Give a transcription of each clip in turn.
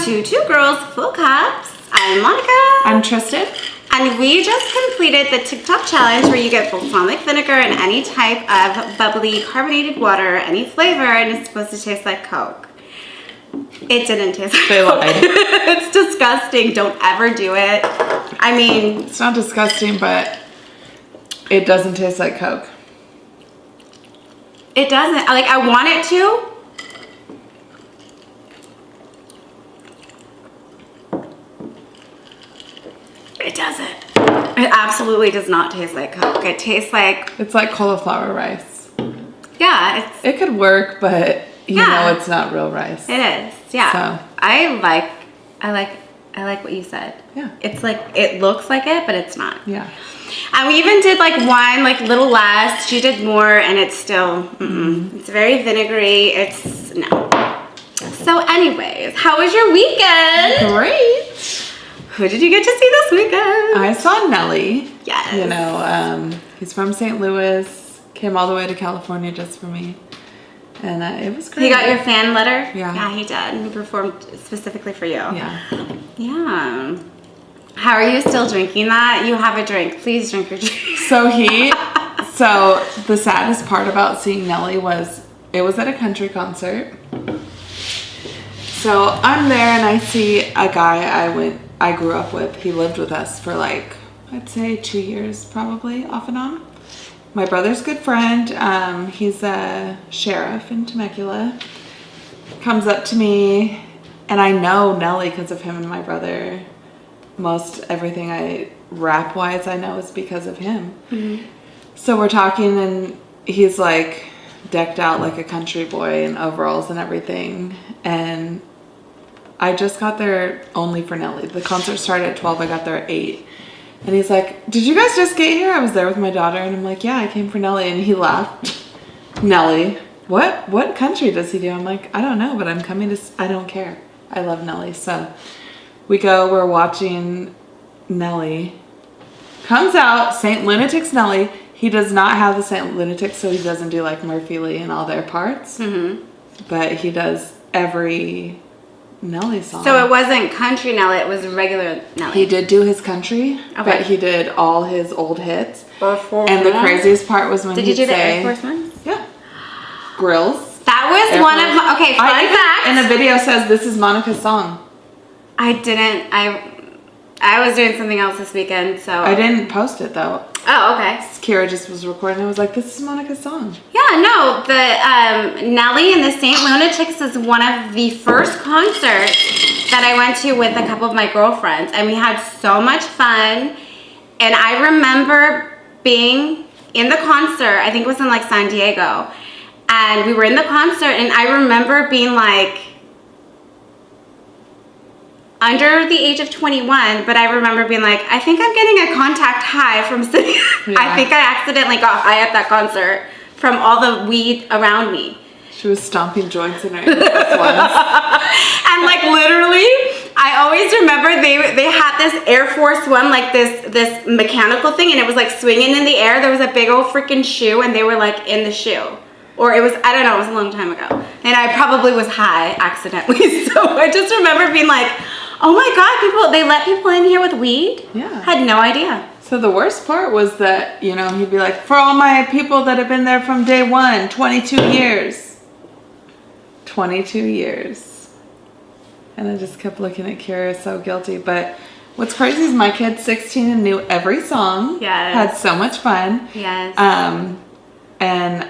to Two Girls Full Cups. I'm Monica. I'm Tristan. And we just completed the TikTok challenge where you get balsamic vinegar and any type of bubbly carbonated water, any flavor, and it's supposed to taste like Coke. It didn't taste like They Coke. lied. It's disgusting. Don't ever do it. I mean... It's not disgusting, but it doesn't taste like Coke. It doesn't. Like, I want it to. It doesn't. It absolutely does not taste like Coke. It tastes like... It's like cauliflower rice. Yeah, it's... It could work, but you know it's not real rice. It is. Yeah. So. I like what you said. Yeah. It's like, it looks like it, but it's not. Yeah. And we even did like one, like little less. She did more, and it's still, it's very vinegary. It's, no. So anyways, how was your weekend? Great. Who did you get to see this weekend? I saw Nelly. Yes. You know, he's from St. Louis. Came all the way to California just for me. And it was great. He got your fan letter? Yeah. Yeah, he did. He performed specifically for you. Yeah. Yeah. How are you still drinking that? You have a drink. Please drink your drink. So the saddest part about seeing Nelly was it was at a country concert. So I'm there and I see a guy I grew up with. He lived with us for like, I'd say 2 years probably, off and on. My brother's good friend. He's a sheriff in Temecula. Comes up to me, and I know Nelly because of him and my brother. Most everything rap wise I know is because of him. Mm-hmm. So we're talking, and he's like decked out like a country boy in overalls and everything. And I just got there only for Nelly. The concert started at 12. I got there at 8. And he's like, did you guys just get here? I was there with my daughter. And I'm like, yeah, I came for Nelly. And he laughed. Nelly, what country does he do? I'm like, I don't know, but I'm coming to, I don't care. I love Nelly. So we go, we're watching Nelly. Comes out, St. Lunatics Nelly. He does not have the St. Lunatics, so he doesn't do like Murphy Lee and all their parts. Mm-hmm. But he does every Nelly song. So it wasn't country Nelly, it was regular Nelly. He did do his country, but he did all his old hits. And the craziest part was when did he'd you do the say, Air Force ones? Yeah. Grills. That was Air one Force. of my, okay, fun fact. And the video says this is Monica's song. I was doing something else this weekend, so. I didn't post it though. Oh, okay. Kira just was recording. I was like, this is Monica's song. Yeah, no, the Nelly and the St. Lunatics is one of the first concerts that I went to with a couple of my girlfriends, and we had so much fun. And I remember being in the concert, I think it was in like San Diego, and we were in the concert, and I remember being like under the age of 21, but I remember being like, I think I'm getting a contact high from sitting. Yeah. I think I accidentally got high at that concert from all the weed around me. She was stomping joints in her Air Force Ones. And like literally, I always remember they had this Air Force One, like this mechanical thing, and it was like swinging in the air. There was a big old freaking shoe, and they were like in the shoe. Or it was, I don't know, it was a long time ago. And I probably was high accidentally. So I just remember being like, oh my God, they let people in here with weed? Yeah. Had no idea. So the worst part was that, you know, he'd be like, for all my people that have been there from day one, 22 years. 22 years. And I just kept looking at Kira, so guilty. But what's crazy is my kid's 16 and knew every song. Yes. Had so much fun. Yes. And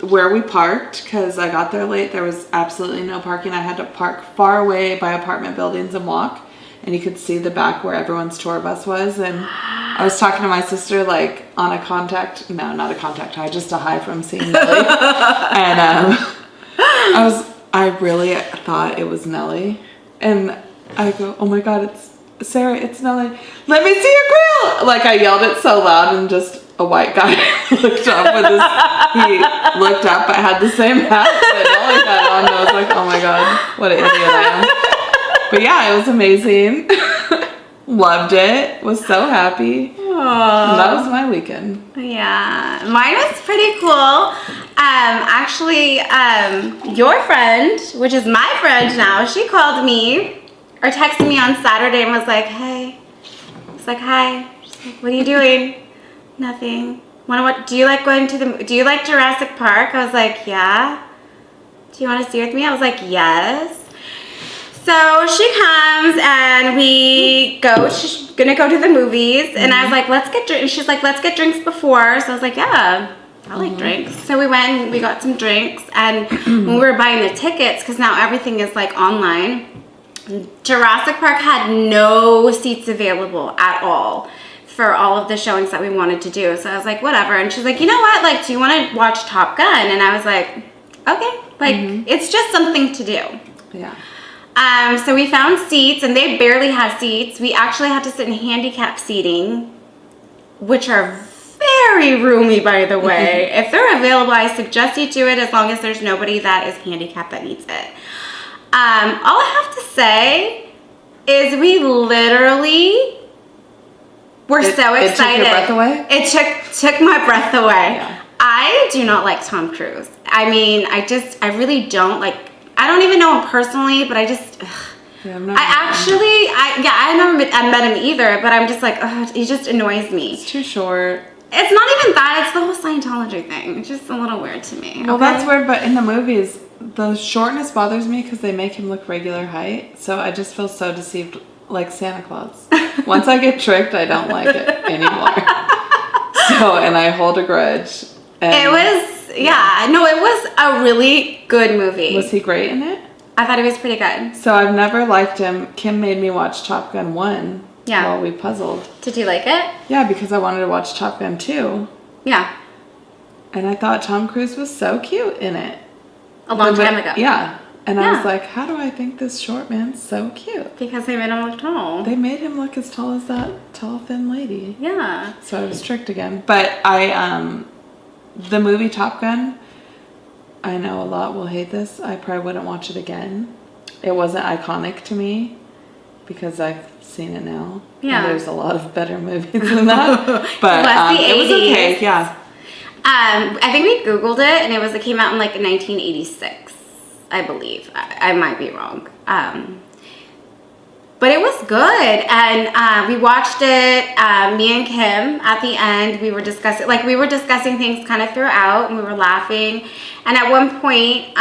where we parked, because I got there late, there was absolutely no parking. I had to park far away by apartment buildings and walk, and you could see the back where everyone's tour bus was. And I was talking to my sister like on a contact, no, not a contact high, just a high from seeing Nelly. And I really thought it was Nelly, and I go, oh my God, it's Sarah, it's Nelly. Let me see your grill. Like I yelled it so loud, and just a white guy looked up with his, he looked up but had the same hat that Nelly had on. And I was like, oh my God, what an idiot I am. But yeah, it was amazing. Loved it. Was so happy. Aww. And that was my weekend. Yeah, mine was pretty cool. Actually, your friend, which is my friend now, she called me or texted me on Saturday and was like, hey. I was like, hi. She's like, what are you doing? Nothing. Do you like going to do you like Jurassic Park? I was like, yeah. Do you want to see with me? I was like, yes. So she comes and we go. She's gonna go to the movies, and I was like, let's get drinks. She's like, let's get drinks before. So I was like, yeah, I like drinks. So we went and we got some drinks, and when we were buying the tickets, because now everything is like online, Jurassic Park had no seats available at all for all of the showings that we wanted to do. So I was like, whatever. And she's like, you know what? Like, do you want to watch Top Gun? And I was like, okay. Like, it's just something to do. Yeah. So we found seats, and they barely had seats. We actually had to sit in handicap seating, which are very roomy, by the way. If they're available, I suggest you do it as long as there's nobody that is handicapped that needs it. All I have to say is we literally were so excited. It took your breath away? It took my breath away. Yeah. I do not like Tom Cruise. I mean, I really don't like. I don't even know him personally, but I just. Yeah, I met him either, but I'm just like, he just annoys me. It's too short. It's not even that. It's the whole Scientology thing. It's just a little weird to me. Well, that's weird, but in the movies, the shortness bothers me because they make him look regular height. So I just feel so deceived, like Santa Claus. Once I get tricked, I don't like it anymore. And I hold a grudge. And it was. Yeah, no, it was a really good movie. Was he great in it? I thought he was pretty good. So I've never liked him. Kim made me watch Top Gun 1 while we puzzled. Did you like it? Yeah, because I wanted to watch Top Gun 2. Yeah. And I thought Tom Cruise was so cute in it. A long time ago. Yeah. And I was like, how do I think this short man's so cute? Because they made him look tall. They made him look as tall as that tall, thin lady. Yeah. So I was tricked again. But the movie Top Gun, I know a lot will hate this. I probably wouldn't watch it again. It wasn't iconic to me because I've seen it now. Yeah. And there's a lot of better movies than that. But it was okay. Yeah. I think we Googled it, and it came out in like 1986, I believe. I might be wrong. But it was good, and we watched it. Me and Kim at the end, we were discussing things kind of throughout, and we were laughing. And at one point,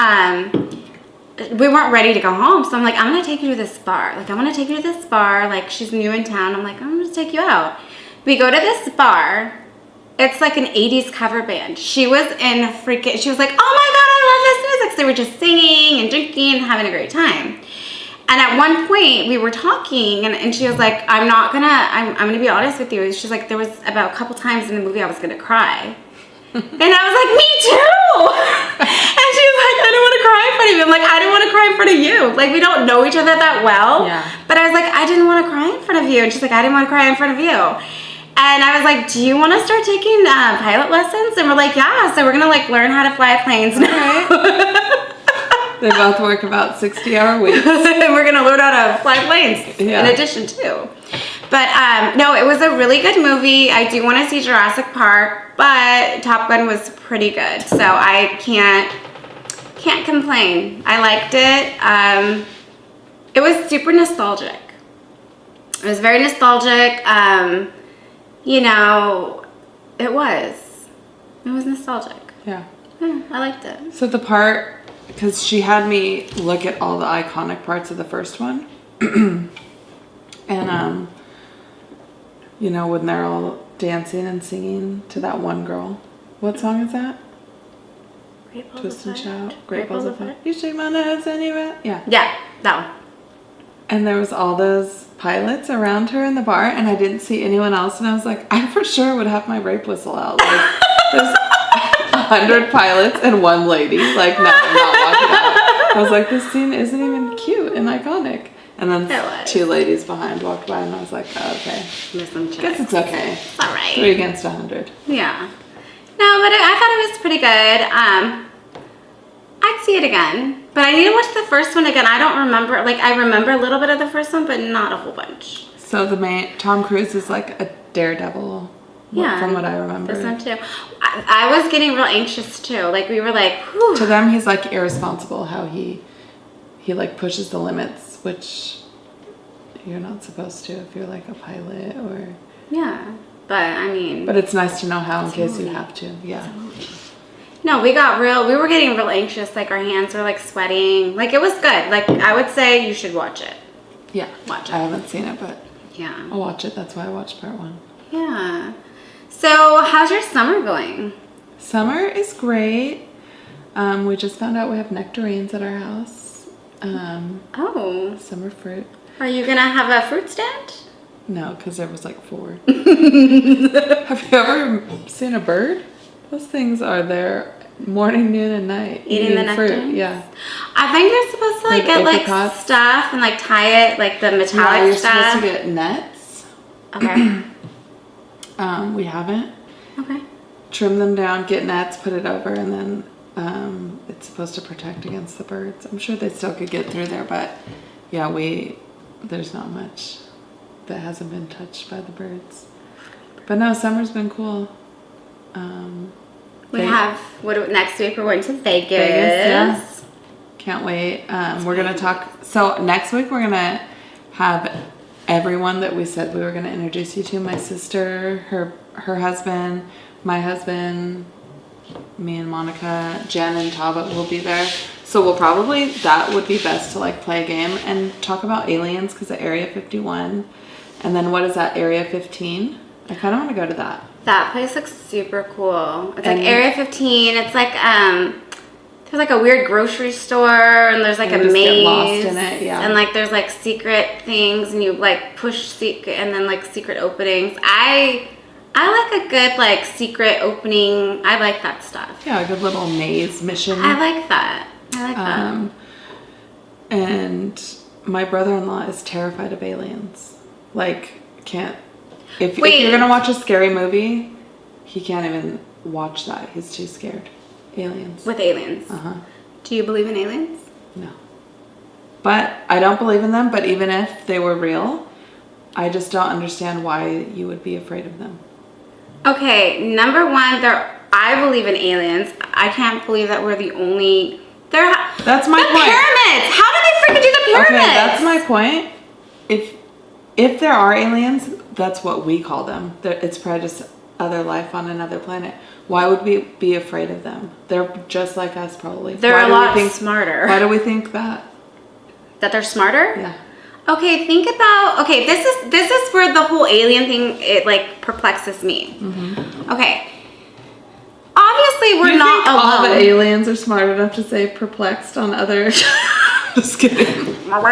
we weren't ready to go home, so I'm like, I'm gonna take you to this bar. Like, I want to take you to this bar. Like, she's new in town. I'm like, I'm gonna take you out. We go to this bar. It's like an 80s cover band. She was like, oh my God, I love this music. So they were just singing and drinking and having a great time. And at one point we were talking, and she was like, I'm gonna be honest with you. She's like, there was about a couple times in the movie I was gonna cry. And I was like, me too. And she was like, I don't want to cry in front of you. I'm like, I don't want to cry in front of you. Like, we don't know each other that well. Yeah. But I was like, I didn't want to cry in front of you. And she's like, I didn't want to cry in front of you. And I was like, do you want to start taking pilot lessons? And we're like, yeah. So we're going to like learn how to fly planes now. They both work about 60-hour weeks. And we're going to learn how to fly planes in addition too. But no, it was a really good movie. I do want to see Jurassic Park, but Top Gun was pretty good. So I can't complain. I liked it. It was super nostalgic. It was very nostalgic. You know, it was nostalgic. Yeah. I liked it. So the part, because she had me look at all the iconic parts of the first one. And, you know, when they're all dancing and singing to that one girl. What song is that? Great Balls Twist of and Fire. Shout. Great Balls of Fire. You shake my nuts and you rat. Yeah. Yeah, that one. And there was all those pilots around her in the bar, and I didn't see anyone else. And I was like, I for sure would have my rape whistle out. Like, there's 100 pilots and one lady, like, not walking out. I was like, this scene isn't even cute and iconic. And then two ladies behind walked by, and I was like, oh, okay. Guess it's okay. It's all right. 3 against 100. Yeah. No, but I thought it was pretty good. I'd see it again. But I need to watch the first one again. I don't remember. Like, I remember a little bit of the first one, but not a whole bunch. So Tom Cruise is like a daredevil. Yeah. From what I remember. This one too. I was getting real anxious too. Like, we were like, whew. To them, he's like irresponsible how he like pushes the limits, which you're not supposed to if you're like a pilot or. Yeah, but I mean. But it's nice to know how in case you have to. Yeah. No, we were getting real anxious. Like our hands were like sweating. Like it was good. Like I would say you should watch it. Yeah. Watch it. I haven't seen it, but Yeah. I'll watch it. That's why I watched part 1. Yeah. So how's your summer going? Summer is great. We just found out we have nectarines at our house. Oh. Summer fruit. Are you gonna have a fruit stand? No, because there was like 4. Have you ever seen a bird? Those things are there morning, noon, and night. Eating the fruit. nectarines? Yeah. I think you're supposed to like Like get like apricots? stuff and like tie it like the Yeah, metallic you're stuff. supposed to get nets. Okay. We haven't. Okay. Trim them down, get nets, put it over, and then it's supposed to protect against the birds. I'm sure they still could get through there, but yeah, there's not much that hasn't been touched by the birds. But no, summer's been cool. We have next week we're going to Vegas. Yeah. Can't wait. We're gonna talk. So next week we're gonna have everyone that we said we were gonna introduce you to. My sister, her husband, my husband, me and Monica, Jen and Talbot will be there. So that would be best to like play a game and talk about aliens because of Area 51. And then what is that, Area 15? I kind of want to go to that. That place looks super cool. It's like Area 15. It's like there's like a weird grocery store and there's like a just maze. get lost in it, yeah. And like there's like secret things and you like push secret and then like secret openings. I like a good like secret opening. I like that stuff. Yeah, a good little maze mission. I like that. And my brother-in-law is terrified of aliens. Like, if you're gonna watch a scary movie, he can't even watch that. He's too scared. Aliens. With aliens. Uh-huh. Do you believe in aliens? No. But I don't believe in them, but even if they were real, I just don't understand why you would be afraid of them. Okay, number one, I believe in aliens. I can't believe that we're the only. That's my point. Pyramids. How did they freaking do the pyramids? Okay, that's my point. If there are aliens, that's what we call them. It's probably just other life on another planet. Why would we be afraid of them? They're just like us, probably. They're a lot smarter. Why do we think that? That they're smarter? Yeah. Okay, think about. Okay, this is where the whole alien thing like perplexes me. Mm-hmm. Okay. Obviously, we're not think alone. all the aliens are smart enough to say perplexed on other. Just kidding. They talk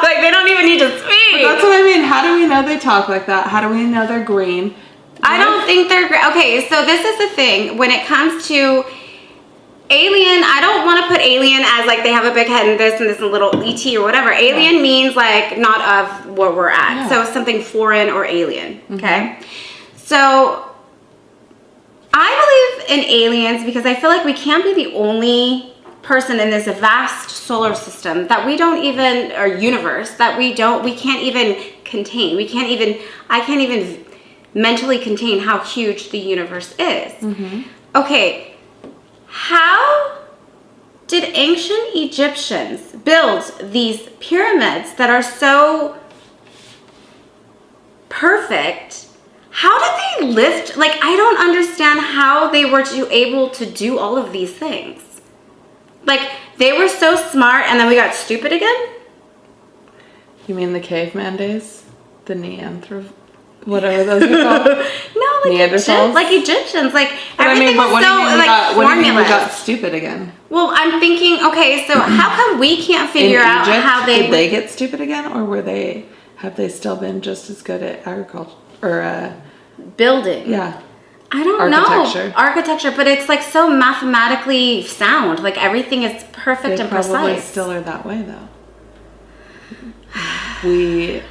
like they don't even need to speak. But that's what I mean. How do we know they talk like that? How do we know they're green? I don't think they're great. Okay, so this is the thing. When it comes to alien, I don't want to put alien as like they have a big head and this and little ET or whatever. Alien means like not of where we're at. Yeah. So something foreign or alien. Okay. So I believe in aliens because I feel like we can't be the only person in this vast solar system that we don't even, or universe, that we can't even contain. I can't even mentally contain how huge the universe is. Mm-hmm. Okay, how did ancient Egyptians build these pyramids that are so perfect? How did they lift? Like, I don't understand how they were able to do all of these things. Like, they were so smart and then we got stupid again? You mean the caveman days? The whatever those are called? No, like Neanderthals? Egyptians. Like, But everything was what do so, you mean like, what do you mean we formulous. got stupid again? Well, I'm thinking, okay, so how come we can't figure out Egypt, how did they get stupid again, or have they still been just as good at agriculture or building? Yeah. I don't know. Architecture, but it's like so mathematically sound. Like everything is perfect and probably precise. Still are that way though. We,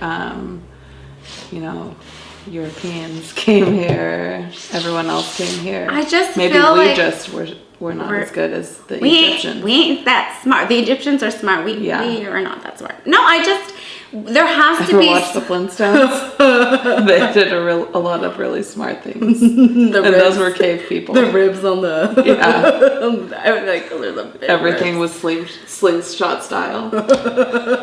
Europeans came here. Everyone else came here. I just maybe feel we like just were we're not as good as the We Egyptians. we ain't that smart. The Egyptians are smart. We are not that smart. No, there has to Ever be watched the Flintstones? They did a lot of really smart things. And those were cave people. The ribs on the Yeah. I was like, there's a big Everything ribs. was slingshot style.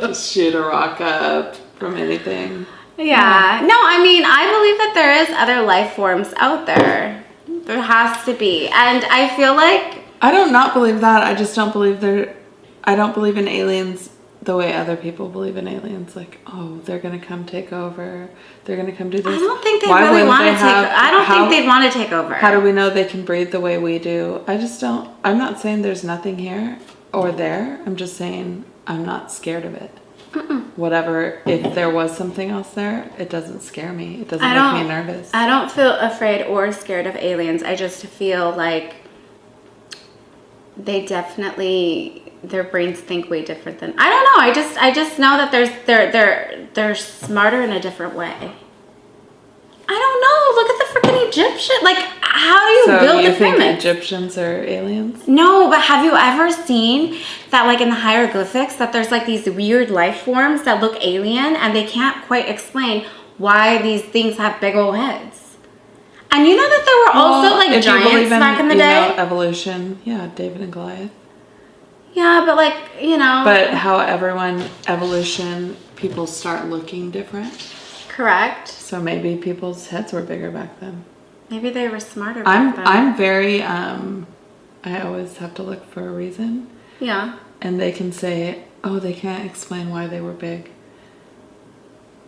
Just shoot a rock up from anything. Yeah. No, I mean, I believe that there is other life forms out there. There has to be. And I feel like I don't not believe that. I just don't believe I don't believe in aliens the way other people believe in aliens. Like, oh, they're gonna come take over. They're gonna come do this. I don't think they Why really wouldn't want to they take have- I don't how- think they'd want to take over. How do we know they can breathe the way we do? I just don't. I'm not saying there's nothing here or there. I'm just saying I'm not scared of it. Whatever. If there was something else there, it doesn't scare me. It doesn't make me nervous. I don't feel afraid or scared of aliens. I just feel like they definitely, their brains think way different than, I don't know. I just know that they're smarter in a different way. I don't know. Look at the freaking Egyptian. Like, how do you So build you the think pyramids? Egyptians are aliens? No, but have you ever seen that, like in the hieroglyphics, that there's like these weird life forms that look alien and they can't quite explain why these things have big old heads? And you know that there were also Well, like if you giants believe in, back in the you know, day? evolution. Yeah, David and Goliath. Yeah, but like, you know. But how evolution, people start looking different. Correct. So maybe people's heads were bigger back then. Maybe they were smarter back then. I'm very I always have to look for a reason. Yeah. And they can say, oh, they can't explain why they were big.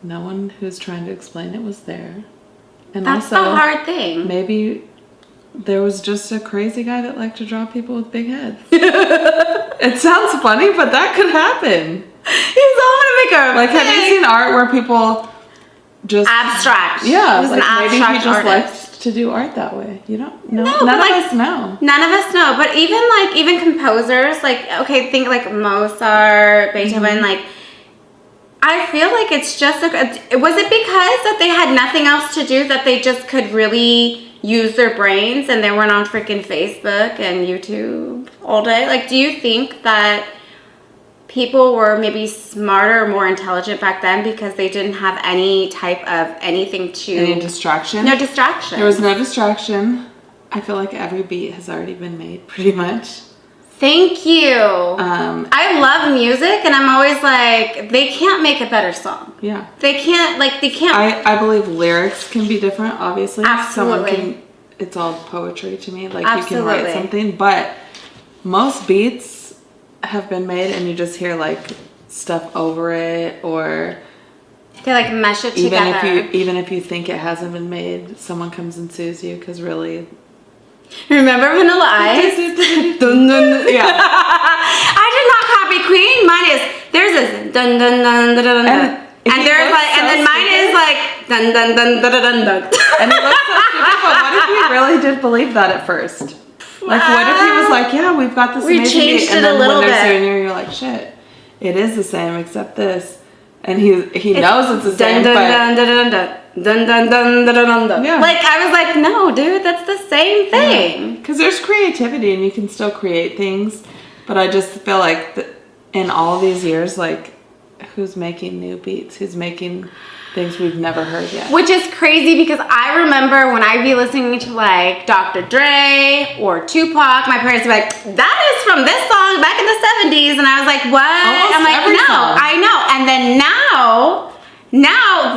No one who's trying to explain it was there. And That's also, the hard thing. maybe there was just a crazy guy that liked to draw people with big heads. It sounds funny, but that could happen. He's all gonna make a Like, have you seen art where people just abstract? Yeah, He's like an maybe he abstract just artist. liked to do art that way. You don't know. No, None but of like- us know. None of us know, but even composers, like, okay, think like Mozart, Beethoven, like, I feel like it's just, was it because that they had nothing else to do that they just could really use their brains and they weren't on freaking Facebook and YouTube all day? Like, do you think that people were maybe smarter or more intelligent back then because they didn't have any type of anything to... Any distraction? No distraction. There was no distraction. I feel like every beat has already been made, pretty much. Thank you. I love music, and I'm always like, they can't make a better song. Yeah. They can't. I believe lyrics can be different, obviously. Absolutely. It's all poetry to me. Like, you can Absolutely. write something, but most beats have been made and you just hear, like, stuff over it, or They like mesh it together. even if you think it hasn't been made, someone comes and sues you because really... Remember Vanilla Ice? Dun, dun, dun. Yeah. I did not copy Queen. Mine is, there's this dun dun dun dun dun dun. if And you there's look like, and so then mine is like dun dun dun dun dun dun. And it looks so stupid, but what if he really did believe that at first? Like, what if he was like, yeah, we've got this We amazing changed beat, and it then a little when they're bit. suing you, you're like, shit, it is the same except this. And he knows it's the same, dun, but... dun, dun, dun, dun, dun, dun, dun, dun, dun, dun. Yeah. Like, I was like, no, dude, that's the same thing. Because there's creativity and you can still create things, but I just feel like in all these years, like, who's making new beats? Who's making things we've never heard yet? Which is crazy because I remember when I'd be listening to like Dr. Dre or Tupac, my parents would be like, that is from this song back in the 70s. And I was like, what? Almost I'm like, every no, song. I know. And then now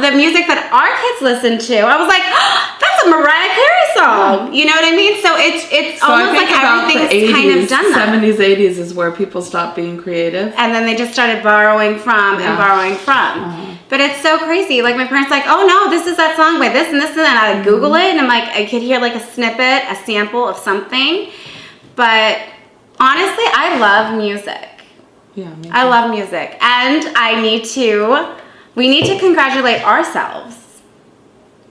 the music that our kids listen to, I was like, oh, that's a Mariah Carey song. You know what I mean? So it's So I almost think like about everything's the kind of done that. 70s, 80s is where people stopped being creative. And then they just started borrowing from and Yeah. borrowing from. But it's so crazy. Like, my parents like, oh no, this is that song by this and this and that. And I Google it and I'm like, I could hear like a snippet, a sample of something. But honestly, I love music. Yeah, me I too. love music. And we need to congratulate ourselves.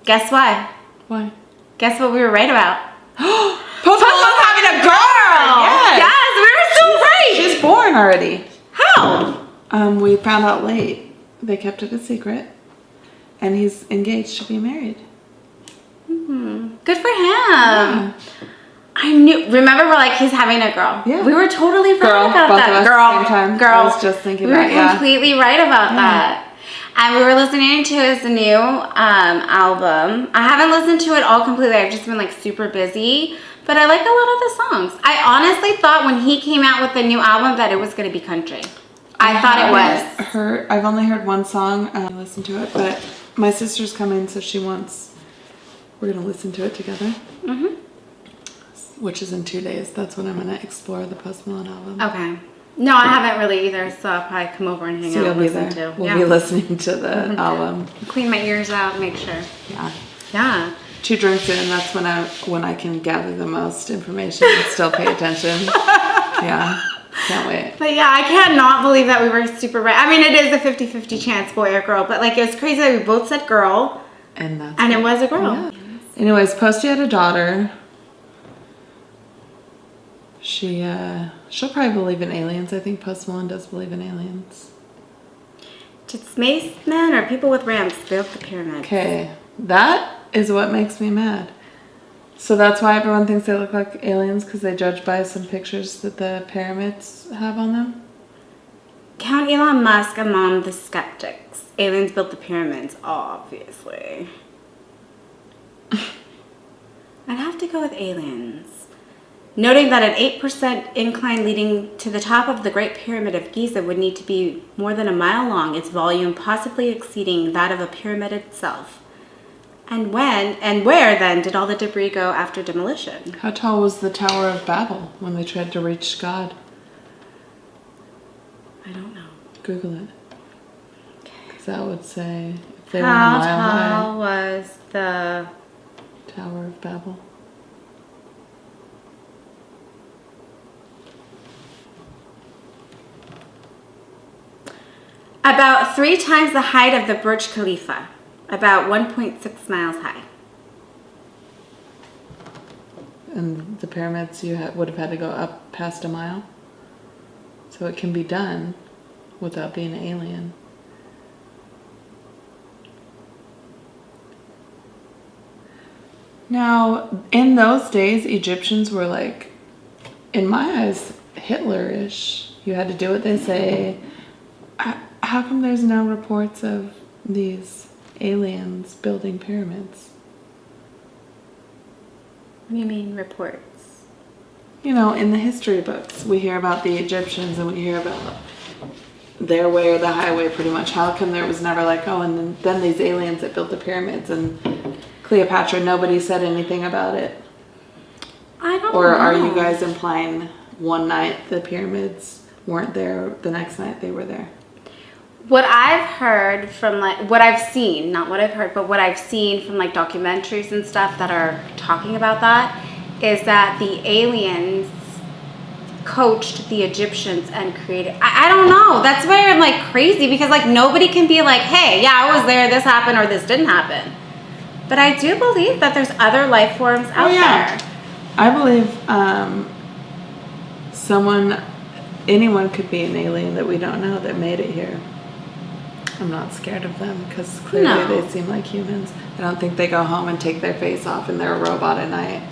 Guess why? Why? Guess what we were right about? Post Malone's having a girl! Yes. we were so right! She's born already. How? We found out late. They kept it a secret. And he's engaged to be married. Good for him. I I knew. Remember, we're like, he's having a girl. Yeah. We were totally right Girl, about both that. of us Girl, at the same time. girl. I was just thinking we were that, yeah. completely right about that. And we were listening to his new album. I haven't listened to it all completely. I've just been like super busy. But I like a lot of the songs. I honestly thought when he came out with the new album that it was going to be country. I thought it was. I've only heard one song. I listened to it, but my sister's coming, so we're gonna listen to it together. Mm-hmm. Which is in 2 days. That's when I'm gonna explore the Post Malone album. Okay. No, I haven't really either, so I'll probably come over and hang So out you'll and be listen there. to. We'll be listening to the album. Clean my ears out, make sure. Yeah. Yeah. 2 drinks in, that's when I can gather the most information and still pay attention. Yeah. Can't wait. But yeah, I cannot believe that we were super right. I mean, it is a 50-50 chance, boy or girl, but like it was crazy that we both said girl, And it was a girl. Yeah. Anyways, Posty had a daughter. She'll probably believe in aliens. I think Post Malone does believe in aliens. Did spacemen or people with ramps build the pyramid? Okay, that is what makes me mad. So that's why everyone thinks they look like aliens, because they judge by some pictures that the pyramids have on them? Count Elon Musk among the skeptics. Aliens built the pyramids, obviously. I'd have to go with aliens. Noting that an 8% incline leading to the top of the Great Pyramid of Giza would need to be more than a mile long, its volume possibly exceeding that of a pyramid itself. And where then did all the debris go after demolition? How tall was the Tower of Babel when they tried to reach God? I don't know. Google it. Because that would say if they were a mile How tall high. was the Tower of Babel. About 3 times the height of the Burj Khalifa, about 1.6 miles high. And the pyramids would have had to go up past a mile. So it can be done without being an alien. Now, in those days, Egyptians were like, in my eyes, Hitler-ish. You had to do what they say. How come there's no reports of these aliens building pyramids? What do you mean reports? You know, in the history books, we hear about the Egyptians and we hear about their way or the highway pretty much. How come there was never like, oh, and then these aliens that built the pyramids and Cleopatra, nobody said anything about it? I don't know. Or are you guys implying one night the pyramids weren't there, the next night they were there? What I've heard from what I've seen, not what I've heard, but what I've seen from documentaries and stuff that are talking about that is that the aliens coached the Egyptians and created, I don't know. That's where I'm crazy because nobody can be like, hey, yeah, I was there, this happened or this didn't happen. But I do believe that there's other life forms out there. I believe anyone could be an alien that we don't know that made it here. I'm not scared of them because clearly they seem like humans. I don't think they go home and take their face off and they're a robot at night.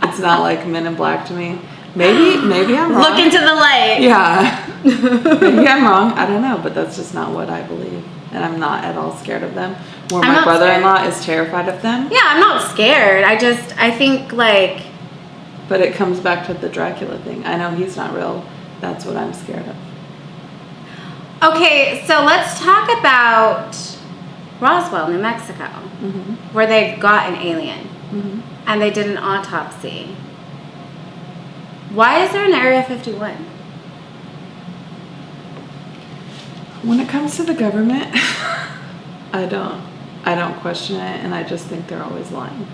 It's not like Men in Black to me. Maybe I'm wrong. Look into the light. Yeah. Maybe I'm wrong. I don't know, but that's just not what I believe. And I'm not at all scared of them. Or my brother-in-law is terrified of them. Yeah, I'm not scared. I think But it comes back to the Dracula thing. I know he's not real. That's what I'm scared of. Okay, so let's talk about Roswell, New Mexico, where they got an alien and they did an autopsy. Why is there an Area 51? When it comes to the government, I don't question it, and I just think they're always lying.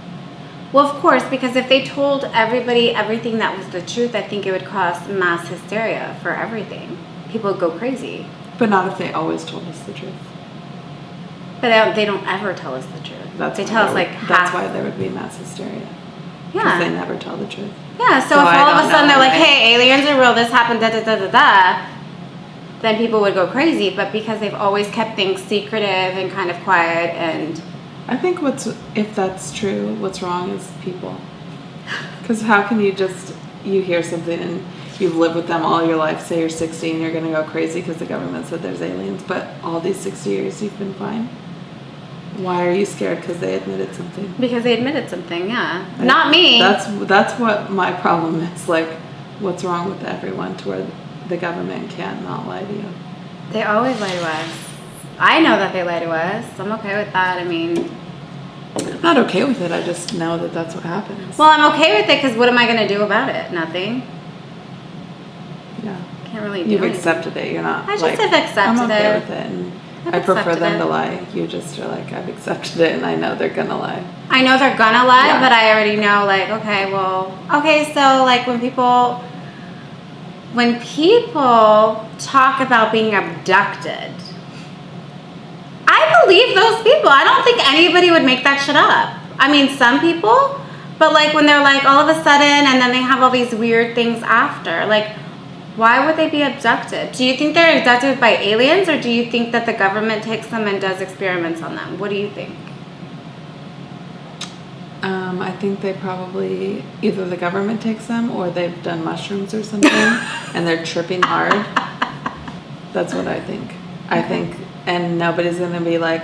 Well, of course, because if they told everybody everything that was the truth, I think it would cause mass hysteria for everything. People would go crazy. But not if they always told us the truth. But they don't ever tell us the truth. They tell us half. That's why there would be mass hysteria. Because they never tell the truth. Yeah, so if all of a sudden they're like, hey, aliens are real, this happened, da da da da da, then people would go crazy. But because they've always kept things secretive and kind of quiet and... I think if that's true, what's wrong is people. Because how can you hear something and you've lived with them all your life, say you're 60 and you're going to go crazy because the government said there's aliens, but all these 60 years you've been fine? Why are you scared because they admitted something? Because they admitted something, yeah. Not me. That's what my problem is. Like, what's wrong with everyone to where the government can't not lie to you? They always lie to us. I know that they lie to us. I'm okay with that. I mean... I'm not okay with it. I just know that that's what happens. Well, I'm okay with it because what am I going to do about it? Nothing. Yeah. Can't really do You've anything. accepted it. You're not I just like, have accepted I'm okay it. with it. And I've I prefer accepted them it. to lie. You just are like, I've accepted it and I know they're going to lie. I know they're gonna lie, Yeah. but I already know, like, okay, so, like, when people talk about being abducted, I believe those people. I don't think anybody would make that shit up. I mean, some people, but, like, when they're, like, all of a sudden, and then they have all these weird things after, like, why would they be abducted? Do you think they're abducted by aliens, or do you think that the government takes them and does experiments on them? What do you think? I think they probably, either the government takes them or they've done mushrooms or something and they're tripping hard. That's what I think. I think, and nobody's going to be like,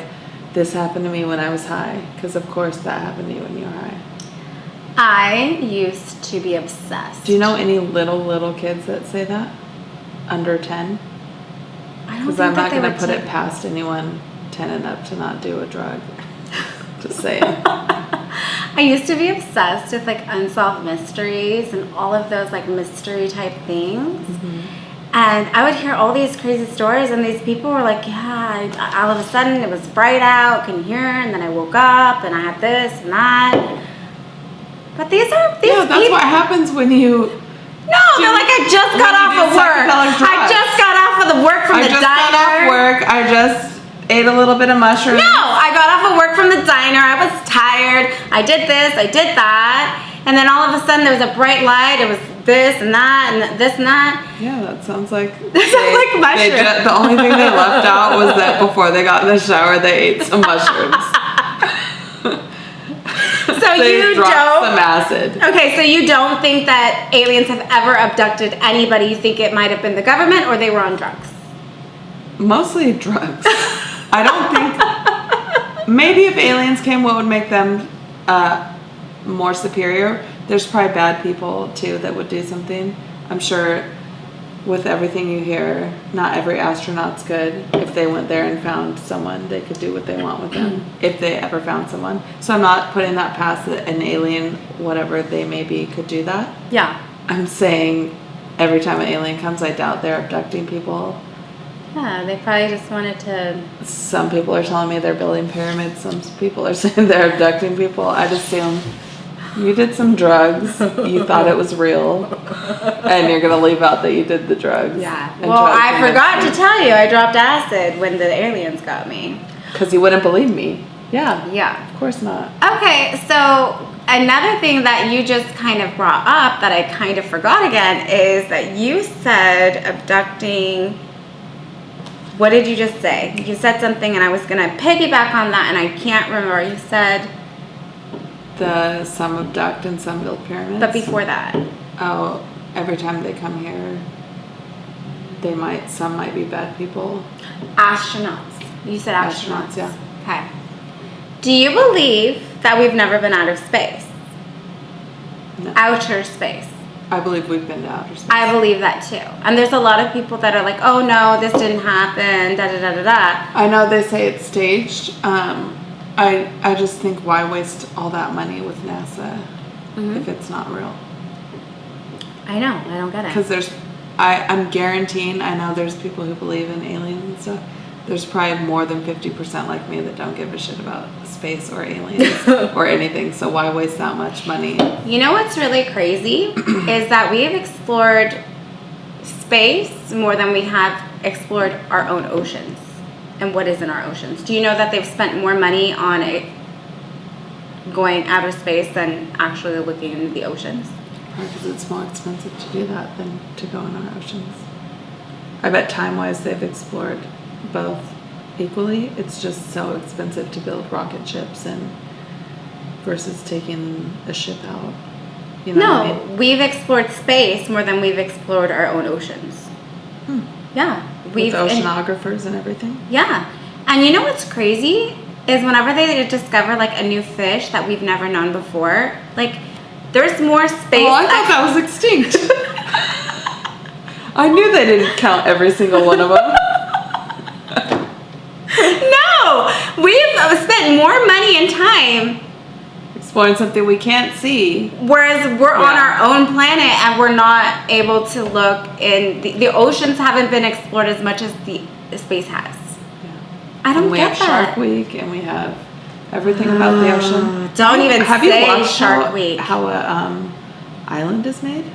this happened to me when I was high. Because of course that happened to you when you were high. I used to be obsessed. Do you know any little kids that say that? Under 10? I don't Because think I'm that not they going would to put take- it past anyone 10 and up to not do a drug. Just saying. I used to be obsessed with like unsolved mysteries and all of those like mystery type things. And I would hear all these crazy stories, and these people were like, yeah, all of a sudden it was bright out, couldn't hear, and then I woke up and I had this and that. But these Yeah, that's people. what happens when you... No, they're like, I just got off of work. I just got off of the work from the diner. I just got off work. I just ate a little bit of mushroom. No, I got off of work from the diner. I was tired. I did this, I did that. And then all of a sudden there was a bright light. It was this and that and this and that. Yeah, that sounds like... That sounds like mushrooms. The only thing they left out was that before they got in the shower, they ate some mushrooms. So They you dropped don't... some acid. Okay, so you don't think that aliens have ever abducted anybody? You think it might have been the government or they were on drugs? Mostly drugs. I don't think... Maybe if aliens came, what would make them more superior? There's probably bad people, too, that would do something. I'm sure with everything you hear, not every astronaut's good. If they went there and found someone, they could do what they want with them, if they ever found someone. So I'm not putting that past an alien, whatever they may be, could do that. Yeah. I'm saying every time an alien comes, I doubt they're abducting people. Yeah, they probably just wanted to... Some people are telling me they're building pyramids. Some people are saying they're abducting people. I just assume you did some drugs. You thought it was real. And you're going to leave out that you did the drugs. Yeah. and Well, try to I convince forgot me. to tell you, I dropped acid when the aliens got me. Because you wouldn't believe me. Yeah. Yeah. Of course not. Okay, so another thing that you just kind of brought up that I kind of forgot again is that you said abducting... What did you just say? You said something and I was going to piggyback on that and I can't remember. You said... Some abduct and some build pyramids. But before that. Oh, every time they come here, some might be bad people. Astronauts. You said astronauts. Astronauts, yeah. Okay. Do you believe that we've never been out of space? No. Outer space. I believe we've been to outer space. I believe that too. And there's a lot of people that are like, oh no, this didn't happen, da da da da da. I know they say it's staged. I just think why waste all that money with NASA if it's not real? I know, I don't get it. Because I'm guaranteeing, I know there's people who believe in aliens and stuff. There's probably more than 50% like me that don't give a shit about space or aliens or anything. So why waste that much money? You know what's really crazy is that we have explored space more than we have explored our own oceans and what is in our oceans. Do you know that they've spent more money on going outer space than actually looking into the oceans? Because it's more expensive to do that than to go in our oceans. I bet time-wise they've explored both equally. It's just so expensive to build rocket ships and versus taking a ship out. You know what I No, mean? we've explored space more than we've explored our own oceans. Yeah. With oceanographers and everything. Yeah. And you know what's crazy is whenever they discover like a new fish that we've never known before, like there's more space. Oh, I thought that was extinct. I knew they didn't count every single one of them. No, we've spent more money and time, Exploring something we can't see. whereas we're on Yeah. our own planet and we're not able to look in the oceans haven't been explored as much as the space has. I don't And we get have that. Shark Week, and we have everything about the ocean. Don't even Have say you watched Shark how, Week. how a island is made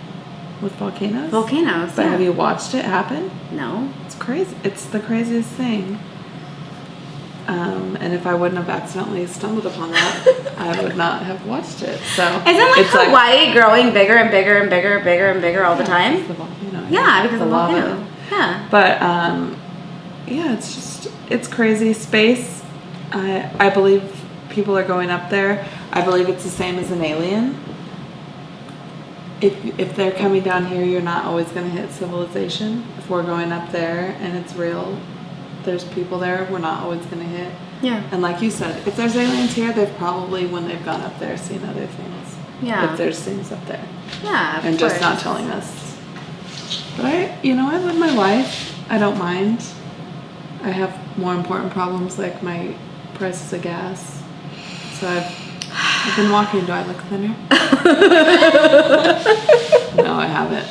with volcanoes? Volcanoes. But Yeah. have you watched it happen? No. It's crazy. It's the craziest thing. And if I wouldn't have accidentally stumbled upon that, I would not have watched it. So Isn't like it's Hawaii growing bigger and bigger and bigger and bigger and bigger all the it's time? the volcano. Yeah, because the of lava. volcano. Yeah. But yeah, it's crazy. Space. I believe people are going up there. I believe it's the same as an alien. If they're coming down here, you're not always going to hit civilization. If we're going up there and it's real, there's people there, we're not always going to hit. Yeah. And like you said, if there's aliens here, they've probably, when they've gone up there, seen other things. Yeah. If there's things up there. Yeah. Of And just course. not telling us. But I live my life. I don't mind. I have more important problems like my prices of gas. So I've been walking. Do I look thinner? No, I haven't.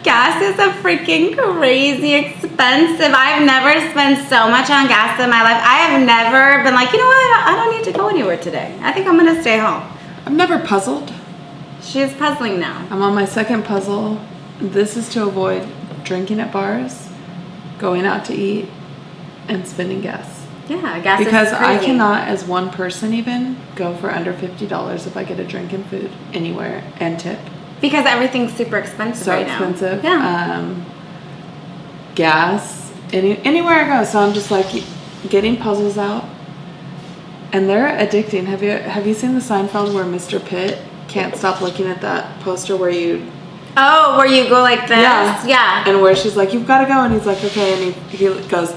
Gas is a freaking crazy expensive. I've never spent so much on gas in my life. I have never been like, you know what? I don't need to go anywhere today. I think I'm going to stay home. I'm never puzzled. She's puzzling now. I'm on my second puzzle. This is to avoid drinking at bars, going out to eat, and spending gas. Yeah, gas Because is I crazy. cannot, as one person even, go for under $50 if I get a drink and food anywhere and tip. Because everything's super expensive So right expensive. now. Yeah. Gas, anywhere I go. So I'm just like getting puzzles out, and they're addicting. Have you seen the Seinfeld where Mr. Pitt can't stop looking at that poster where you Oh, where you go like this? Yeah. and where she's like, you've got to go, and he's like, okay, and he goes,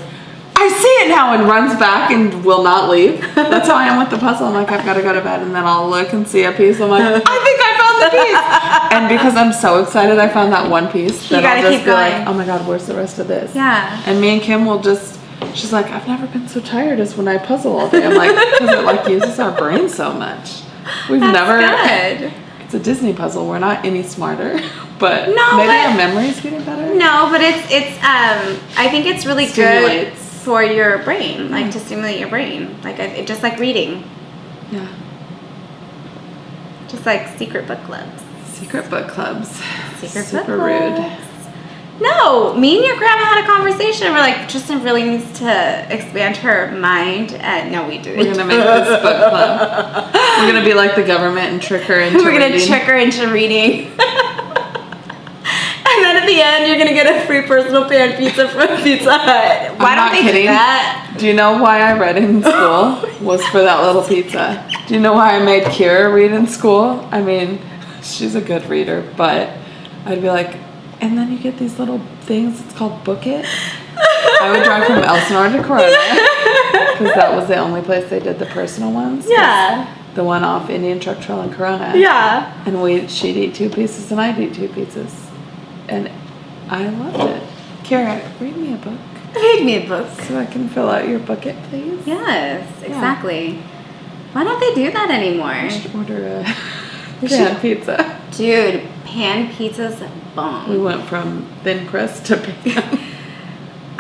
I see it now, and runs back and will not leave. That's how I am with the puzzle. I'm like, I've got to go to bed, and then I'll look and see a piece. I'm like, I think I found the piece. And because I'm so excited I found that one piece, then gotta I'll just keep be like, going. oh my God, where's the rest of this? Yeah. And me and Kim will just, she's like, I've never been so tired as when I puzzle all day. I'm like, because it like uses our brain so much. We've That's never, good. it's a Disney puzzle. We're not any smarter, but No, maybe but- our memory's getting better. No, but it's I think it's really good Stimulates. for your brain, like to stimulate your brain, like it just like reading, Yeah. just like secret book clubs. Secret book clubs. Secret Super book rude. clubs. No, me and your grandma had a conversation. We're like, Tristan really needs to expand her mind. And no, we didn't. We're gonna make this book club. We're gonna be like the government and trick her into We're gonna reading. trick her into reading. And then at the end, you're gonna get a free personal pan pizza from Pizza Hut. Why I'm don't not they kidding. do that? Do you know why I read in school? Was for that little pizza. Do you know why I made Kira read in school? I mean, she's a good reader, but I'd be like, and then you get these little things. It's called Book It. I would drive from Elsinore to Corona because that was the only place they did the personal ones. Yeah. The one off Indian Truck Trail in Corona. Yeah. And she'd eat 2 pieces and I'd eat 2 pieces. And I loved it. Kara, read me a book Read me a book. so I can fill out your bucket, please. Yes, exactly. Why don't they do that anymore? I should order a We pan should- pizza. Dude, pan pizza's We bomb. went from thin crust to pan.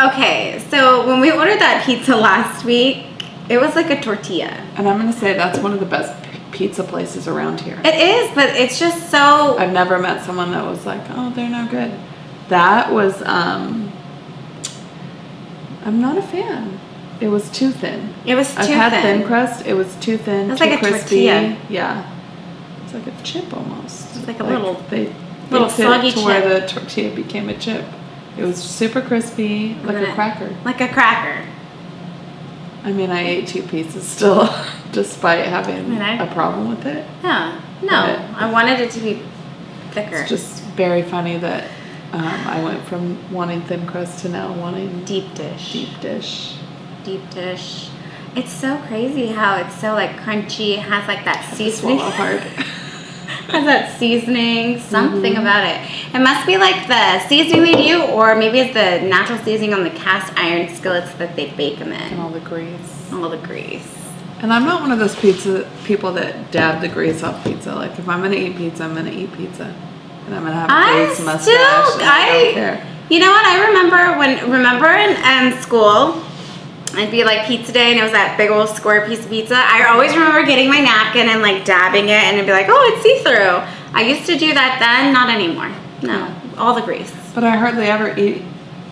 Okay, so when we ordered that pizza last week, it was like a tortilla. And I'm going to say that's one of the best pizza places around here. It is, but it's just so... I've never met someone that was like, oh, they're no good. That was, I'm not a fan. It was too thin. It was too I've had thin. thin crust. It was too thin, It's too like a crispy. tortilla. Yeah. It's like a chip almost. It's like a little They little fixed it soggy to where chip. the tortilla became a chip. It was super crispy, like then a cracker. Like a cracker. I mean, I ate 2 pieces still, despite having I mean, a problem with it. Yeah. No, I wanted it to be thicker. It's just very funny that I went from wanting thin crust to now wanting Deep dish. deep dish. Deep dish. It's so crazy how it's so like crunchy. It has like that seasoning. Swallow hard. Has that seasoning, something about it. It must be like the seasoning they do, or maybe it's the natural seasoning on the cast iron skillets that they bake them And in. all the grease. All the grease. And I'm not one of those people that dab the grease off pizza. Like if I'm gonna eat pizza, I'm gonna eat pizza, and I'm gonna have a grease mustache. And I don't care. You know what? I remember in school, it'd be like pizza day, and it was that big old square piece of pizza. I always remember getting my napkin and like dabbing it, and it'd be like, oh, it's see-through. I used to do that then, not anymore. No, all the grease. But I hardly ever eat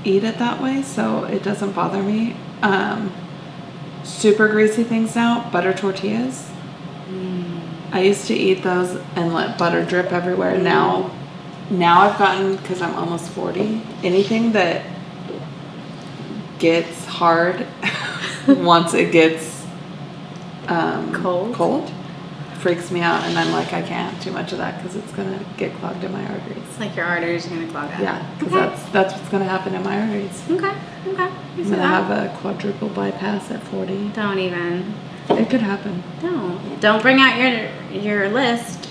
it that way, so it doesn't bother me. Super greasy things now, butter tortillas. I used to eat those and let butter drip everywhere. Now I've gotten, because I'm almost 40, anything that gets hard once it gets cold freaks me out, and I'm like, I can't have too much of that because it's gonna get clogged in my arteries. It's like your arteries are gonna clog up. Yeah, because Okay. that's what's gonna happen in my arteries. Okay. I'm gonna have a quadruple bypass at 40. Don't even. It could happen. Don't bring out your list.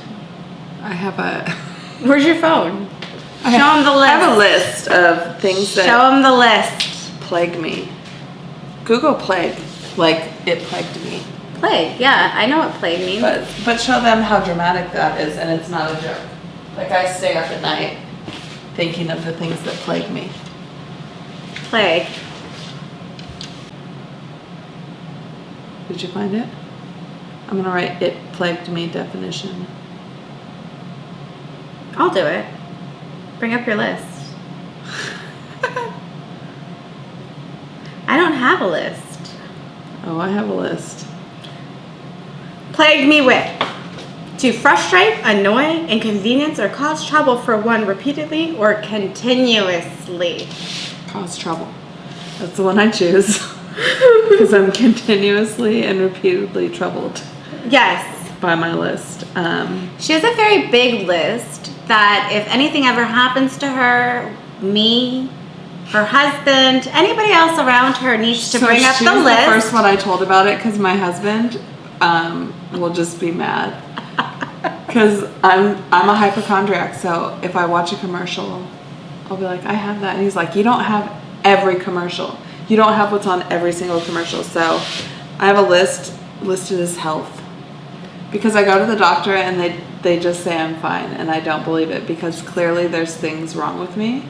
I have a. Where's your phone? I Show them the list. I have a list of things that Show them the list. plague me. Google plague, like it plagued me. Plague. Yeah, I know what plague means. But show them how dramatic that is, and it's not a joke. Like I stay up at night thinking of the things that plague me. Plague. Did you find it? I'm gonna write "it plagued me" definition. I'll do it. Bring up your list. I don't have a list. Oh, I have a list. Plague me with. To frustrate, annoy, inconvenience, or cause trouble for one repeatedly or continuously. Cause trouble. That's the one I choose. Because I'm continuously and repeatedly troubled Yes. by my list. She has a very big list that if anything ever happens to her, me, her husband, anybody else around her needs to bring up she the was list. the first one I told about it because my husband will just be mad. Because I'm a hypochondriac, so if I watch a commercial, I'll be like, I have that. And he's like, you don't have every commercial. You don't have what's on every single commercial. So I have a list listed as health. Because I go to the doctor and they just say I'm fine, and I don't believe it because clearly there's things wrong with me,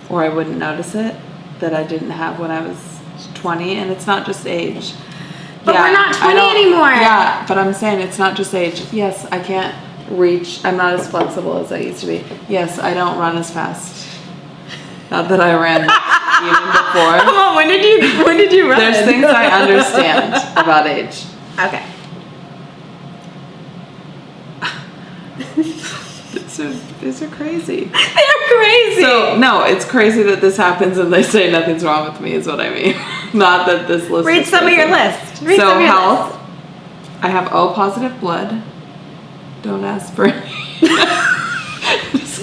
or I wouldn't notice it, that I didn't have when I was 20, and it's not just age. But we're not 20 anymore. Yeah, but I'm saying it's not just age. Yes, I can't reach, I'm not as flexible as I used to be. Yes, I don't run as fast. Not that I ran even before. Come on, when did you run? There's things I understand about age. Okay. These are crazy. They're crazy. So, no, it's crazy that this happens and they say nothing's wrong with me is what I mean. Not that this list Read is some of crazy. your list. Read So, some of your health. list. I have O positive blood. Don't ask for any.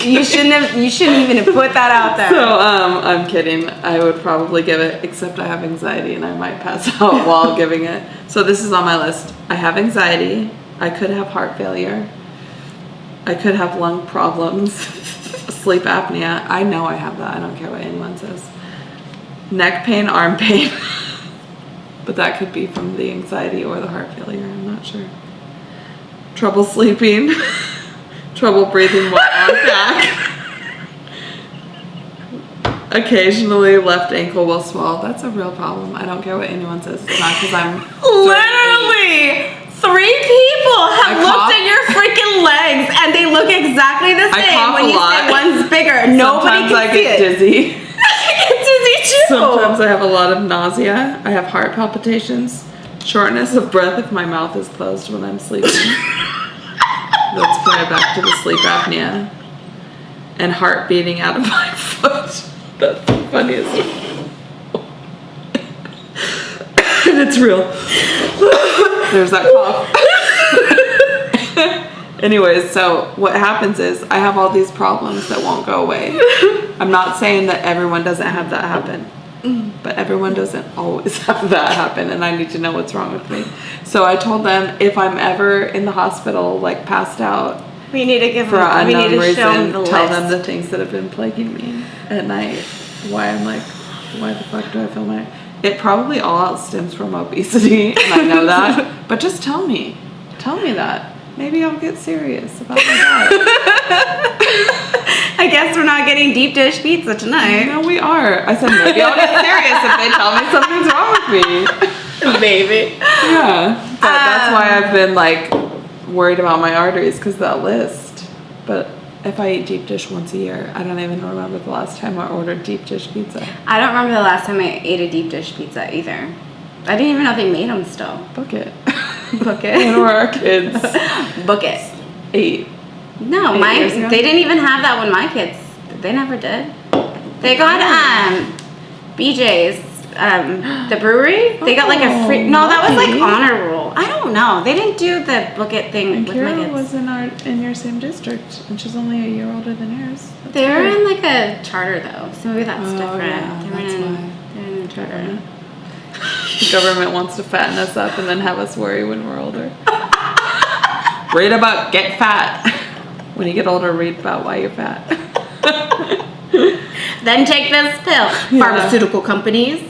You shouldn't even have put that out there. So, I'm kidding. I would probably give it, except I have anxiety and I might pass out while giving it. So this is on my list. I have anxiety. I could have heart failure. I could have lung problems. Sleep apnea. I know I have that. I don't care what anyone says. Neck pain, arm pain. But that could be from the anxiety or the heart failure. I'm not sure. Trouble sleeping. Trouble breathing while on back. Occasionally left ankle will swell. That's a real problem. I don't care what anyone says. It's not because I'm Literally, 3 people have I looked cough. at your freaking legs and they look exactly the I same cough when a you lot. say one's bigger. Nobody Sometimes can I see get it. dizzy. I get dizzy too. Sometimes I have a lot of nausea. I have heart palpitations. Shortness of breath if my mouth is closed when I'm sleeping. Let's bring it back to the sleep apnea. And heart beating out of my foot. That's the funniest. And it's real. There's that cough. Anyways, so what happens is I have all these problems that won't go away. I'm not saying that everyone doesn't have that happen, but everyone doesn't always have that happen, and I need to know what's wrong with me. So I told them if I'm ever in the hospital, like passed out We need to give for them, an we need unknown to show them reason, the tell list. them the things that have been plaguing me at night. Why I'm like, why the fuck do I feel my... It probably all stems from obesity, and I know that, but just tell me. Tell me that. Maybe I'll get serious about my diet. I guess we're not getting deep dish pizza tonight. No, we are. I said maybe I'll get serious if they tell me something's wrong with me. Maybe. Yeah, but that's why I've been like worried about my arteries because that list. But if I eat deep dish once a year, I don't even remember the last time I ordered deep dish pizza. I don't remember the last time I ate a deep dish pizza either. I didn't even know they made them still. Book it. Book When it. were our kids? Book it. 8. No, 8 mine. years ago? They didn't even have that when my kids. They never did. They got BJ's, the brewery. They got like a free. No, that was like lucky. honor roll. I don't know. They didn't do the book it thing And with my Kira kids. was in your same district, and she's only a year older than yours. That's They were weird. in like a charter though, so maybe that's Oh, different. yeah, they were that's in, why. They're in the charter. The government wants to fatten us up and then have us worry when we're older. Read about get fat. When you get older, read about why you're fat. Then take this pill. Yeah. Pharmaceutical companies.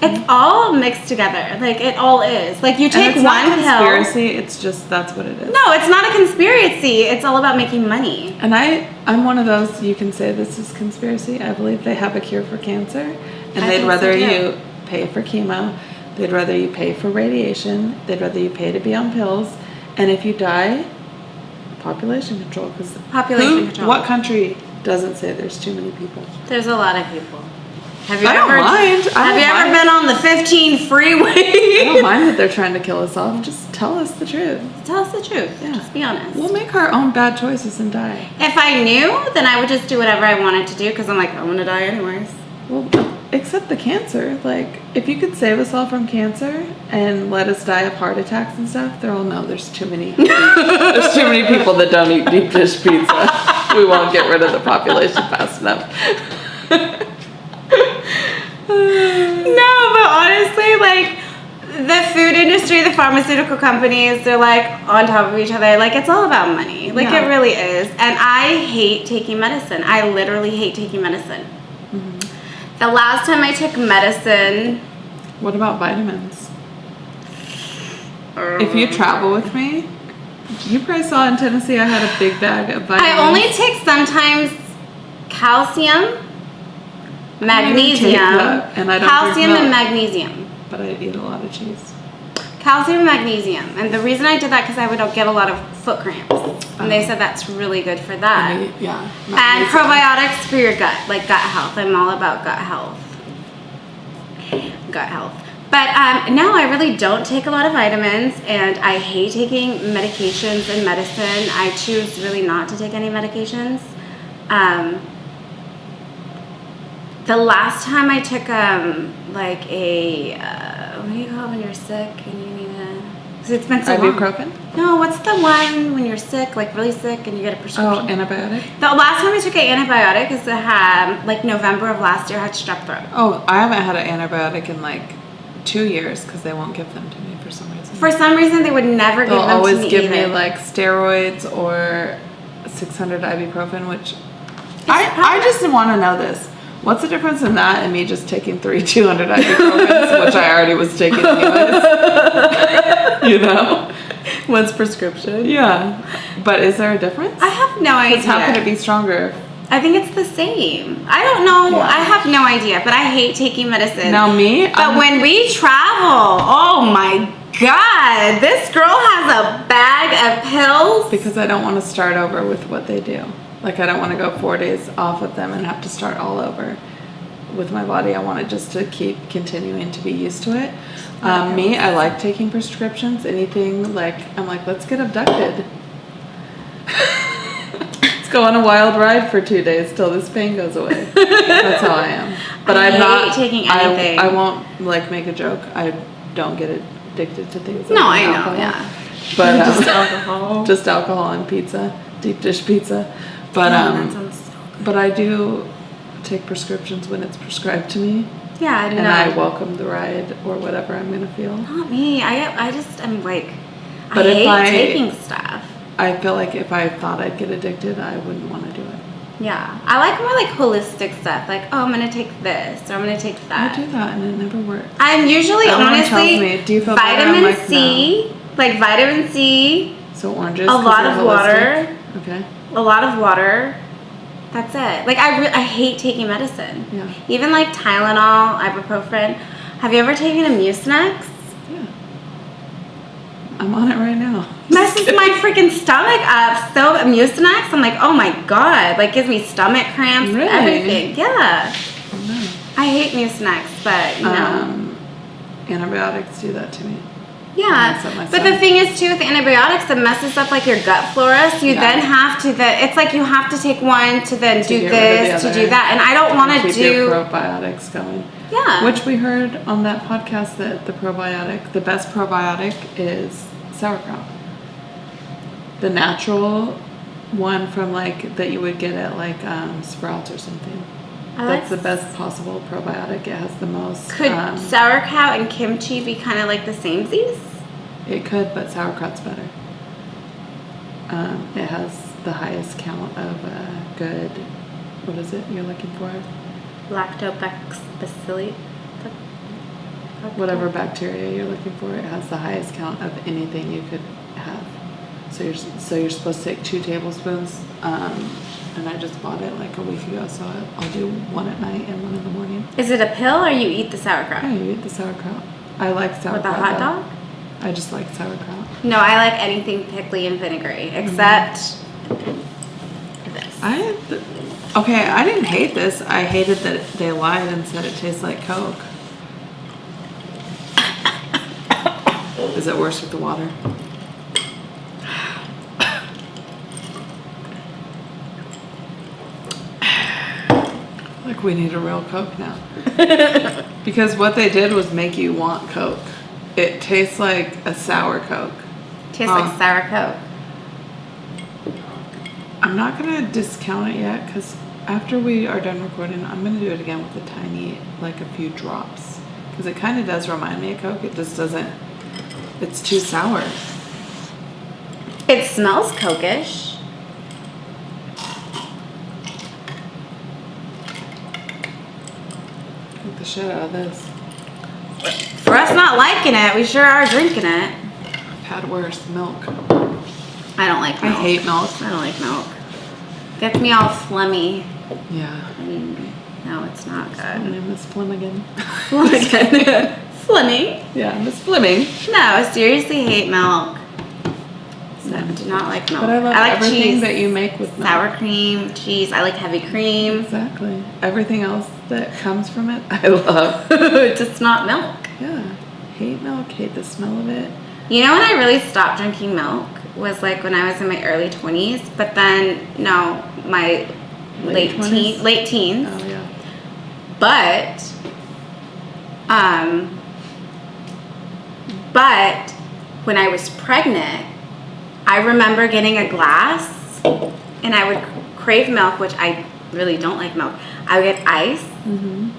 It's all mixed together. Like it all is. Like you And take it's not one pill. conspiracy. It's just that's what it is. No, it's not a conspiracy. It's all about making money. And I'm one of those. You can say this is conspiracy. I believe they have a cure for cancer, and I they'd think rather so, too. you pay for chemo. They'd rather you pay for radiation. They'd rather you pay to be on pills. And if you die, population control. Because Population control. What country doesn't say there's too many people? There's a lot of people. Have you I don't ever mind. I Have don't you ever mind. been on the 15 freeway? I don't mind that they're trying to kill us off. Just tell us the truth. Tell us the truth. Yeah. Just be honest. We'll make our own bad choices and die. If I knew, then I would just do whatever I wanted to do because I'm like, I want to die anyways. Well, except the cancer. Like, if you could save us all from cancer and let us die of heart attacks and stuff, they're all, no, there's too many. There's too many people that don't eat deep dish pizza. We won't get rid of the population fast enough. No, but honestly, like the food industry, the pharmaceutical companies, they're like on top of each other. Like it's all about money. Like Yeah. it really is. And I hate taking medicine. I literally hate taking medicine. The last time I took medicine, What about vitamins? If you travel with me, you probably saw in Tennessee I had a big bag of vitamins. I only take sometimes calcium, magnesium, that, and I don't calcium drink and milk. magnesium. But I eat a lot of cheese. Calcium and magnesium. And the reason I did that because I would get a lot of foot cramps. And they said that's really good for that. Yeah. And probiotics for your gut, like gut health. I'm all about gut health. Gut health. But no, I really don't take a lot of vitamins, and I hate taking medications and medicine. I choose really not to take any medications. The last time I took like a what do you call it when you're sick and you need a? 'Cause it's been so long. Ibuprofen? No, what's the one when you're sick, like really sick, and you get a prescription? Oh, antibiotic? The last time I took an antibiotic is like November of last year. I had strep throat. Oh, I haven't had an antibiotic in like 2 years because they won't give them to me for some reason. For some reason, they would never They'll give them always to me give either. me like steroids or 600 ibuprofen, which It's I just want to know this. What's the difference in that and me just taking 200 ibuprofens, which I already was taking anyways? You know? One's prescription. Yeah. But is there a difference? I have no idea. Because how could it be stronger? I think it's the same. I don't know. Yeah. I have no idea, but I hate taking medicine. Now me, But when we travel, oh my God, this girl has a bag of pills. because I don't want to start over with what they do. Like I don't want to go 4 days off of them and have to start all over with my body. I want it just to keep continuing to be used to it. Me, I like taking prescriptions. Anything like I'm like, let's get abducted. Let's go on a wild ride for 2 days till this pain goes away. That's how I am. But I I'm hate not taking anything. I won't like make a joke. I don't get addicted to things. No, like I know, alcohol. yeah. But Just alcohol. just alcohol and pizza, deep dish pizza. But that sounds so good. but I do take prescriptions when it's prescribed to me, Yeah, no. and I welcome the ride or whatever I'm gonna feel. Not me. I just am like, But I if hate I- taking stuff. I feel like if I thought I'd get addicted, I wouldn't want to do it. Yeah, I like more like holistic stuff. Like, oh, I'm gonna take this, or I'm gonna take that. I do that, and it never works. I'm usually Everyone honestly tells me, "Do you feel better?" I'm vitamin like, C, like vitamin C, So oranges. a 'cause lot they're of holistic? water, Okay. a lot of water. That's it. Like I hate taking medicine. Yeah. Even like Tylenol, ibuprofen. Have you ever taken a Mucinex? Yeah. I'm on it right now. Messes my freaking stomach up. So Mucinex, I'm like, oh my god, like gives me stomach cramps, Really? everything. Yeah. Oh, no. I hate Mucinex, but you know. Antibiotics do that to me. Yeah, mess up my but the stomach. thing is too with antibiotics, it messes up like your gut flora. So you Yeah. then have to it's like you have to take one to then do get rid of the this to other. do that, and I don't want to Keep do. your probiotics going. Yeah. Which we heard on that podcast that the best probiotic is sauerkraut. The natural one from like that you would get at like Sprouts or something. I That's the like- best possible probiotic. It has the most. Could sauerkraut and kimchi be kind of like the samesies? It could, but sauerkraut's better. It has the highest count of good. What is it you're looking for? Lactobacillus. Whatever bacteria you're looking for, it has the highest count of anything you could have. So you're supposed to take 2 tablespoons, and I just bought it like a week ago. So I'll do 1 at night and 1 in the morning. Is it a pill or you eat the sauerkraut? Yeah, you eat the sauerkraut. I like sauerkraut. With a hot though. dog? I just like sauerkraut. No, I like anything pickly and vinegary except this. Okay, I didn't hate this. I hated that they lied and said it tastes like Coke. Is it worse with the water? Like we need a real Coke now. Because what they did was make you want Coke. It tastes like a sour Coke. Tastes like sour Coke. I'm not gonna discount it yet because after we are done recording, I'm gonna do it again with a tiny, like a few drops. Because it kind of does remind me of Coke. It just doesn't. It's too sour. It smells Coke-ish. Get the shit out of this. For us not liking it, we sure are drinking it. I've had worse. Milk. I don't like I milk. hate milk. I don't like milk. Gets me all phlegmy. Yeah. No, it's not My good. name is Flanagan. Phlegmy? Yeah, Miss Fleming. No, I seriously hate milk. So I do not like milk. But I love like everything cheese, that you make with milk. sour cream, cheese. I like heavy cream. Exactly. Everything else that comes from it, I love. Just not milk. Yeah. Hate milk. Hate the smell of it. You know when I really stopped drinking milk was like when I was in my early 20s, but then no, my Late 20s? late teens. Oh yeah. But when I was pregnant, I remember getting a glass and I would crave milk, which I really don't like milk. I would get ice. Mm-hmm.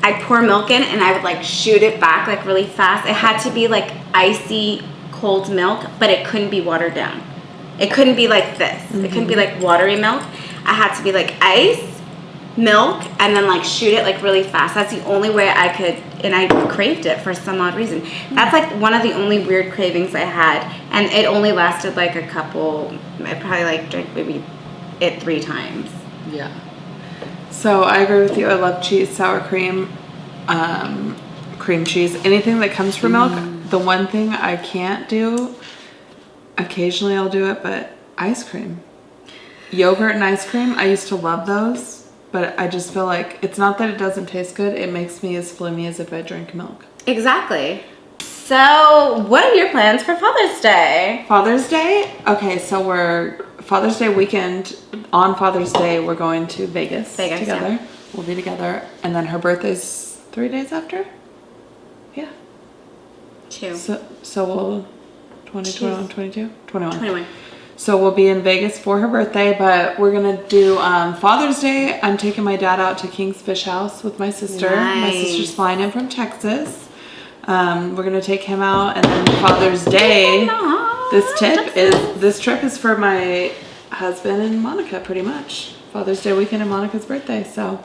I'd pour milk in and I would like shoot it back like really fast. It had to be like icy cold milk, but it couldn't be watered down. It couldn't be like this. It couldn't be like watery milk. I had to be like ice, milk, and then like shoot it like really fast. That's the only way I could, and I craved it for some odd reason. That's like one of the only weird cravings I had, and it only lasted like a couple. I probably like drank maybe it 3 times. Yeah. So I agree with you. I love cheese, sour cream, cream cheese, anything that comes from milk. The one thing I can't do, occasionally I'll do it, but ice cream. Yogurt and ice cream, I used to love those, but I just feel like it's not that it doesn't taste good, it makes me as phlegmy as if I drank milk. Exactly. So, what are your plans for Father's Day? Father's Day? Okay, so we're Father's Day weekend. On Father's Day, we're going to Vegas together. Yeah. We'll be together. And then her birthday's 3 days after? Yeah. 2. So we'll 21, 22? 21. 21. So we'll be in Vegas for her birthday, but we're going to do Father's Day. I'm taking my dad out to King's Fish House with my sister. My Nice. sister's flying in from Texas. We're going to take him out, and then Father's Day, this trip is for my husband and Monica, pretty much. Father's Day weekend and Monica's birthday. So,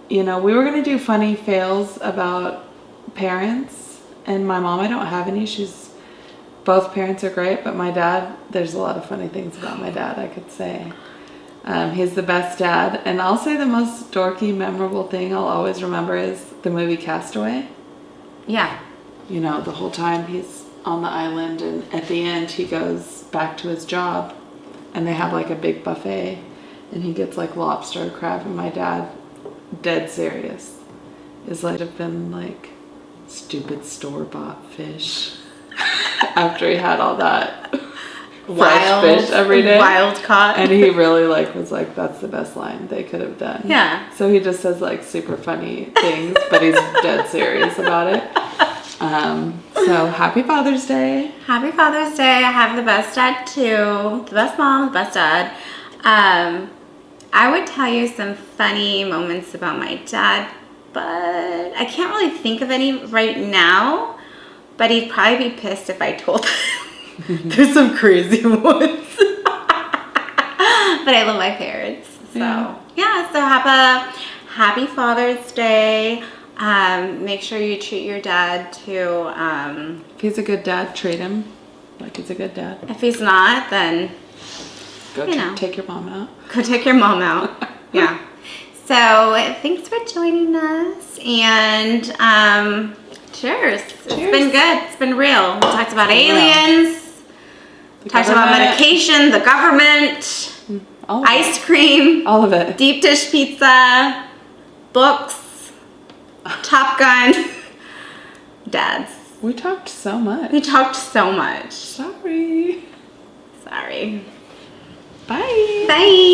you know, we were going to do funny fails about parents, and my mom, I don't have any. Both parents are great, but my dad, there's a lot of funny things about my dad, I could say. He's the best dad. And I'll say the most dorky, memorable thing I'll always remember is the movie Castaway. Yeah. You know, the whole time he's on the island, and at the end he goes back to his job, and they have like a big buffet, and he gets like lobster, crab, and my dad, dead serious, is like, have been like stupid store-bought fish. After he had all that fresh fish every day. Wild caught. And he really was like, that's the best line they could have done. Yeah. So he just says like super funny things, but he's dead serious about it. So happy Father's Day. Happy Father's Day. I have the best dad too. The best mom, the best dad. I would tell you some funny moments about my dad, but I can't really think of any right now. But he'd probably be pissed if I told him. There's some crazy ones. But I love my parents. So, so happy Father's Day. Make sure you treat your dad to... if he's a good dad, treat him like he's a good dad. if he's not, then... Take your mom out. Go take your mom out. Yeah. So, thanks for joining us. And... Cheers. It's been good. It's been real. We talked about aliens. We talked about medication, the government, ice cream, all of it. deep dish pizza, books, Top Gun, dads. We talked so much. We talked so much. Sorry. Sorry. Bye. Bye.